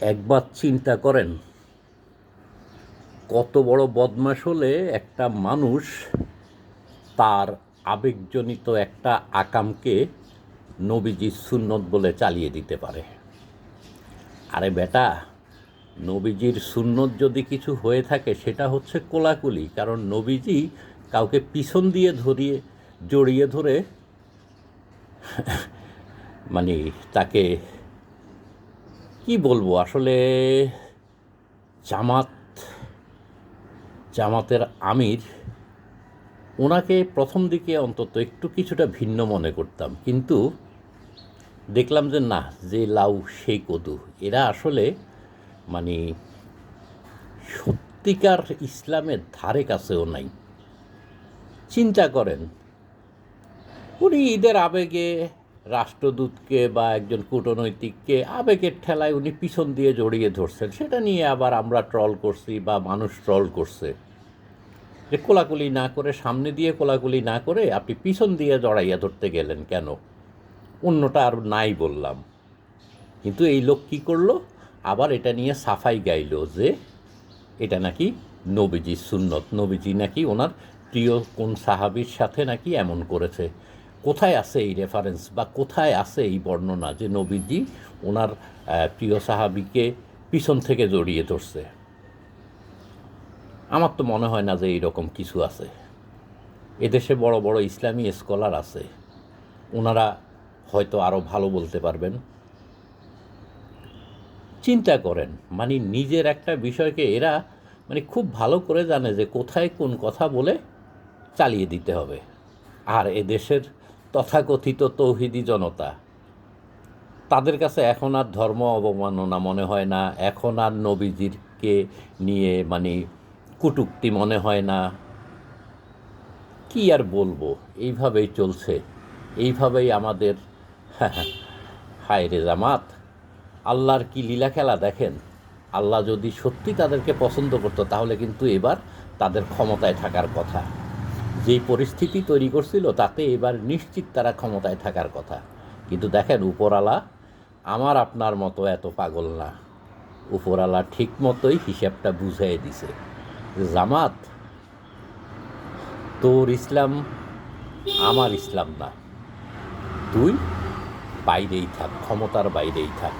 একবার চিন্তা করেন, কত বড় বদমাশ হলে একটা মানুষ তার আবেগজনিত একটা আকামকে নবীজির সুন্নত বলে চালিয়ে দিতে পারে। আরে বেটা, নবীজির সুন্নত যদি কিছু হয়ে থাকে সেটা হচ্ছে কোলাকুলি। কারণ নবীজি কাউকে পিছন দিয়ে জড়িয়ে ধরে মানে তাকে কি বলবো আসলে, জামাত জামাতের আমির, ওনাকে প্রথম দিকে অন্তত একটু কিছুটা ভিন্ন মনে করতাম, কিন্তু দেখলাম যে না, যে লাউ সেই কদু। এরা আসলে মানে সত্যিকার ইসলামের ধারে কাছেও নাই। চিন্তা করেন, উনি ঈদের আবেগে রাষ্ট্রদূতকে বা একজন কূটনৈতিককে আবেগের ঠেলায় উনি পিছন দিয়ে জড়িয়ে ধরছেন, সেটা নিয়ে আবার আমরা ট্রল করছি বা মানুষ ট্রল করছে যে কোলাকুলি না করে, সামনে দিয়ে কোলাকুলি না করে আপনি পিছন দিয়ে জড়াইয়া ধরতে গেলেন কেন? অন্যটা আর নাই বললাম। কিন্তু এই লোক কী করলো, আবার এটা নিয়ে সাফাই গাইল যে এটা নাকি নবীজির সুন্নত, নবীজি নাকি ওনার প্রিয় কোন সাহাবীর সাথে নাকি এমন করেছে। কোথায় আছে এই রেফারেন্স বা কোথায় আছে এই বর্ণনা যে নবীজি ওনার প্রিয় সাহাবীকে পিছন থেকে জড়িয়ে ধরছে? আমার তো মনে হয় না যে এইরকম কিছু আছে। এদেশে বড় বড় ইসলামী স্কলার আছে, ওনারা হয়তো আরও ভালো বলতে পারবেন। চিন্তা করেন, মানে নিজের একটা বিষয়কে এরা খুব ভালো করে জানে যে কোথায় কোন কথা বলে চালিয়ে দিতে হবে। আর এদেশের তথাকথিত তৌহিদি জনতা, তাদের কাছে এখন আর ধর্ম অবমাননা মনে হয় না, এখন আর নবীজিরকে নিয়ে কটূক্তি মনে হয় না। কি আর বলবো, এইভাবেই চলছে, এইভাবেই আমাদের হায় রে জামাত, আল্লাহর কি লীলা খেলা দেখেন। আল্লাহ যদি সত্যি তাদেরকে পছন্দ করতো তাহলে কিন্তু এবার তাদের ক্ষমতায় থাকার কথা। যেই পরিস্থিতি তৈরি করছিল তাতে এবার নিশ্চিত তারা ক্ষমতায় থাকার কথা। কিন্তু দেখেন, উপরওয়ালা আমার আপনার মতো এত পাগল না। উপরওয়ালা ঠিক মতোই হিসাবটা বুঝিয়ে দিছে, জামাত তোর ইসলাম আমার ইসলাম না, তুই বাইরেই থাক, ক্ষমতার বাইরেই থাক।